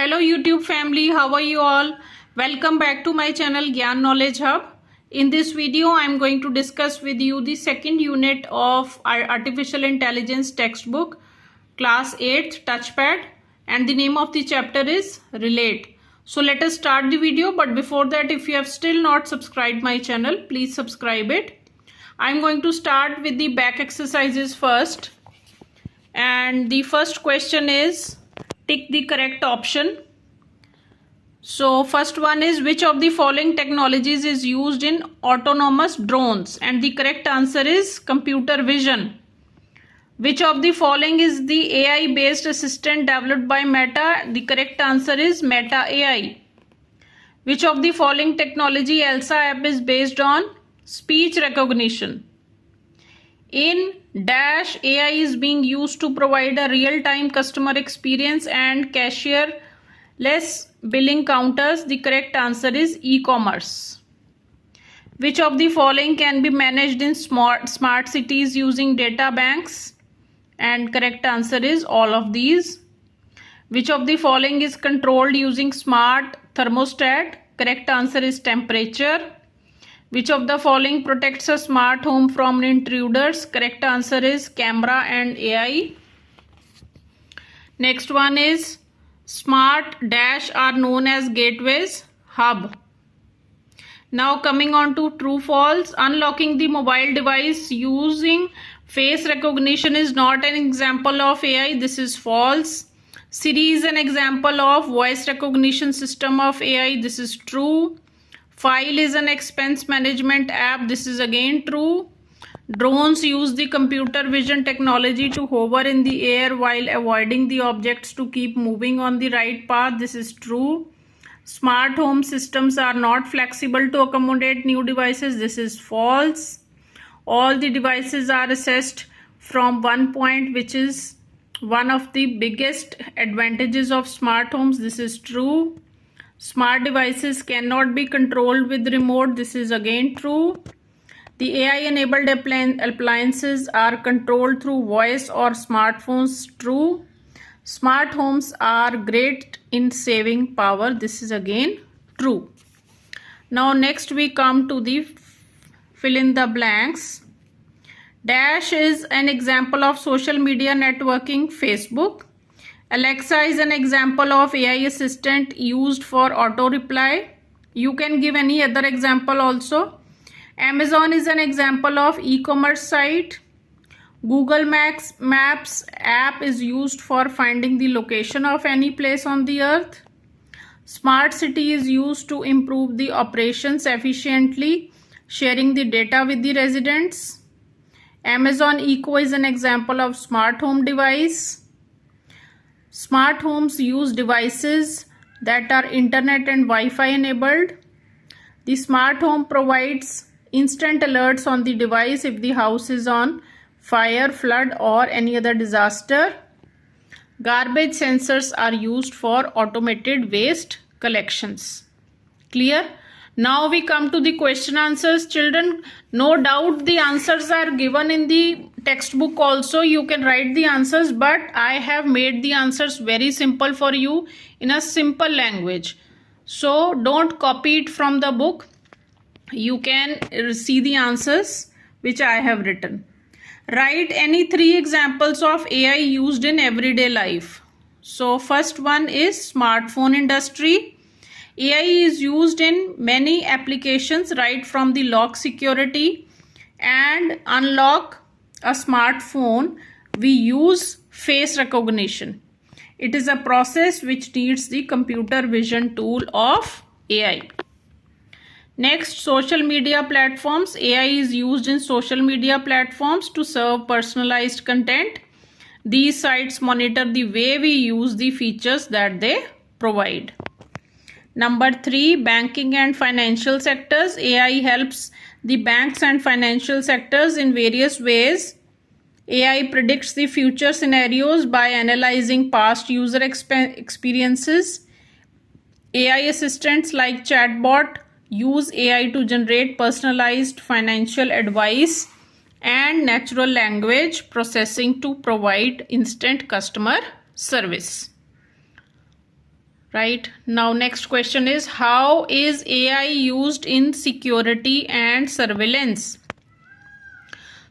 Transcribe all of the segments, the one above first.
Hello YouTube family, how are you all? Welcome back to my channel Gyan Knowledge Hub. In this video, I am going to discuss with you the second unit of our Artificial Intelligence textbook, Class 8 Touchpad, and the name of the chapter is Relate. So let us start the video, but before that, if you have still not subscribed my channel, please subscribe it. I am going to start with the back exercises first. And the first question is, tick the correct option. So first one is, which of the following technologies is used in autonomous drones? And the correct answer is computer vision. Which of the following is the AI based assistant developed by Meta? The correct answer is Meta AI. Which of the following technology ELSA app is based on? Speech recognition. In Dash, AI is being used to provide a real-time customer experience and cashierless billing counters. The correct answer is e-commerce. Which of the following can be managed in smart cities using data banks? And correct answer is all of these. Which of the following is controlled using smart thermostat? Correct answer is temperature. Which of the following protects a smart home from intruders? Correct answer is camera and AI. Next one is, smart dash are known as gateways. Hub. Now coming on to true false. Unlocking the mobile device using face recognition is not an example of AI. This is false. Siri is an example of voice recognition system of AI. This is true. File is an expense management app. This is again true. Drones use the computer vision technology to hover in the air while avoiding the objects to keep moving on the right path. This is true. Smart home systems are not flexible to accommodate new devices. This is false. All the devices are assessed from one point, which is one of the biggest advantages of smart homes. This is true. Smart devices cannot be controlled with remote. This is again true. The AI-enabled appliances are controlled through voice or smartphones. True. Smart homes are great in saving power. This is again true. Now next we come to the fill in the blanks. Dash is an example of social media networking. Facebook. Alexa is an example of AI assistant used for auto reply. You can give any other example also. Amazon is an example of e-commerce site. Google Maps app is used for finding the location of any place on the earth. Smart city is used to improve the operations efficiently, sharing the data with the residents. Amazon Echo is an example of smart home device. Smart homes use devices that are internet and Wi-Fi enabled. The smart home provides instant alerts on the device if the house is on fire, flood, or any other disaster. Garbage sensors are used for automated waste collections. Clear? Now we come to the question answers, children. No doubt the answers are given in the textbook also. You can write the answers, but I have made the answers very simple for you in a simple language. So don't copy it from the book. You can see the answers which I have written. Write any 3 examples of AI used in everyday life. So first one is smartphone industry. AI is used in many applications, right from the lock security and unlock a smartphone. We use face recognition. It is a process which needs the computer vision tool of AI. Next, social media platforms. AI is used in social media platforms to serve personalized content. These sites monitor the way we use the features that they provide. Number 3, banking and financial sectors. AI helps the banks and financial sectors in various ways. AI predicts the future scenarios by analyzing past user experiences. AI assistants like chatbot use AI to generate personalized financial advice and natural language processing to provide instant customer service. right? Now next question is, how is AI used in security and surveillance?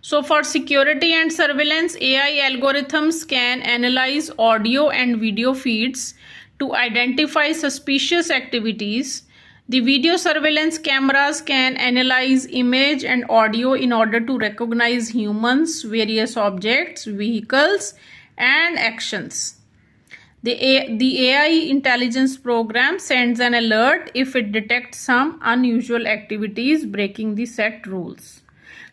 So for security and surveillance, AI algorithms can analyze audio and video feeds to identify suspicious activities. The video surveillance cameras can analyze image and audio in order to recognize humans, various objects, vehicles, and actions. The AI intelligence program sends an alert if it detects some unusual activities breaking the set rules.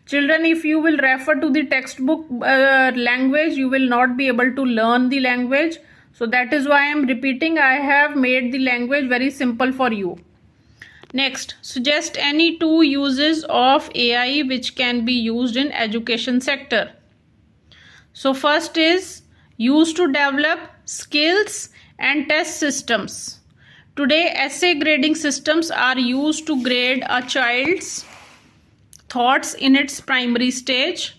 Children, if you will refer to the textbook language, you will not be able to learn the language. So that is why I am repeating. I have made the language very simple for you. Next, suggest any two uses of AI which can be used in education sector. So first is used to develop skills and test systems. Today, essay grading systems are used to grade a child's thoughts in its primary stage.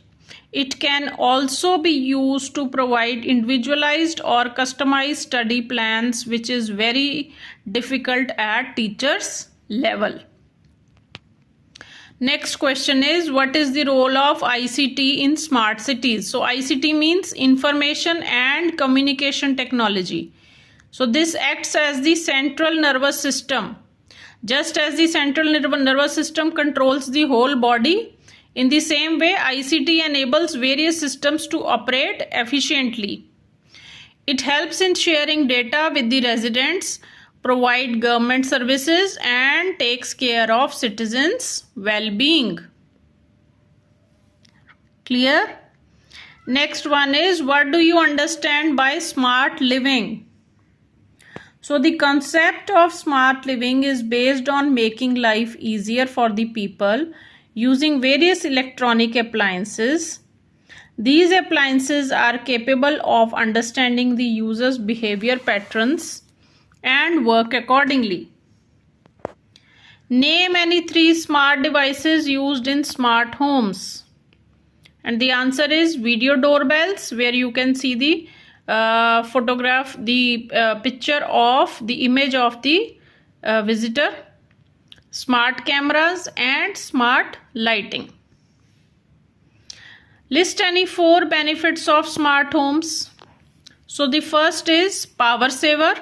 It can also be used to provide individualized or customized study plans, which is very difficult at teachers' level. Next question is, what is the role of ICT in smart cities? So ICT means information and communication technology. So this acts as the central nervous system. Just as the central nervous system controls the whole body, in the same way ICT enables various systems to operate efficiently. It helps in sharing data with the residents, provide government services, and takes care of citizens' well-being. Clear? Next one is, what do you understand by smart living? So the concept of smart living is based on making life easier for the people using various electronic appliances. These appliances are capable of understanding the user's behavior patterns and work accordingly. Name any three smart devices used in smart homes. And the answer is video doorbells, where you can see the photograph, the picture of the image of the visitor, smart cameras, and smart lighting. List any 4 benefits of smart homes. So the first is power saver.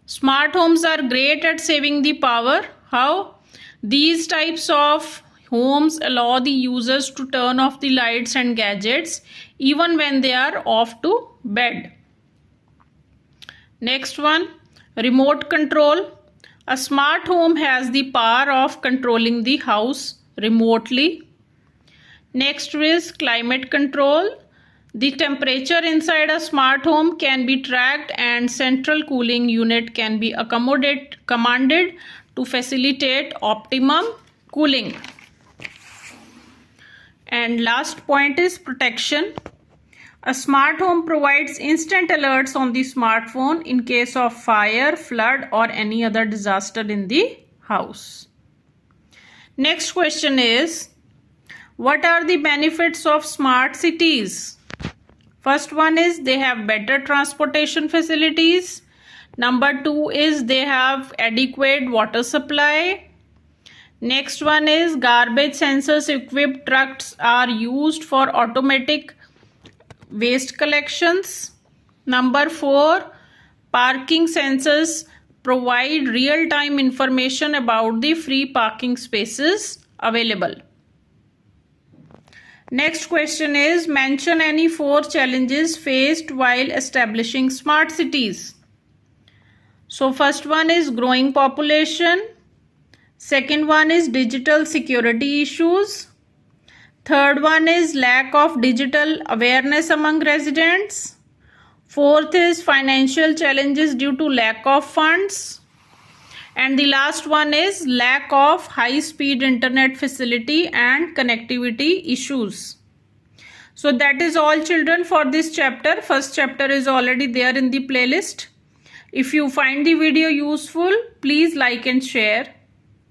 Smart homes are great at saving the power. How? These types of homes allow the users to turn off the lights and gadgets even when they are off to bed. Next one, remote control. A smart home has the power of controlling the house remotely. Next is climate control. The temperature inside a smart home can be tracked and central cooling unit can be commanded to facilitate optimum cooling. And last point is protection. A smart home provides instant alerts on the smartphone in case of fire, flood, or any other disaster in the house. Next question is, what are the benefits of smart cities? First one is they have better transportation facilities. Number 2 is they have adequate water supply. Next one is garbage sensors equipped trucks are used for automatic waste collections. Number 4, parking sensors provide real-time information about the free parking spaces available. Next question is, mention any 4 challenges faced while establishing smart cities. So first one is growing population. Second one is digital security issues. Third one is lack of digital awareness among residents. Fourth is financial challenges due to lack of funds. And the last one is lack of high-speed internet facility and connectivity issues. So that is all, children, for this chapter. First chapter is already there in the playlist. If you find the video useful, please like and share.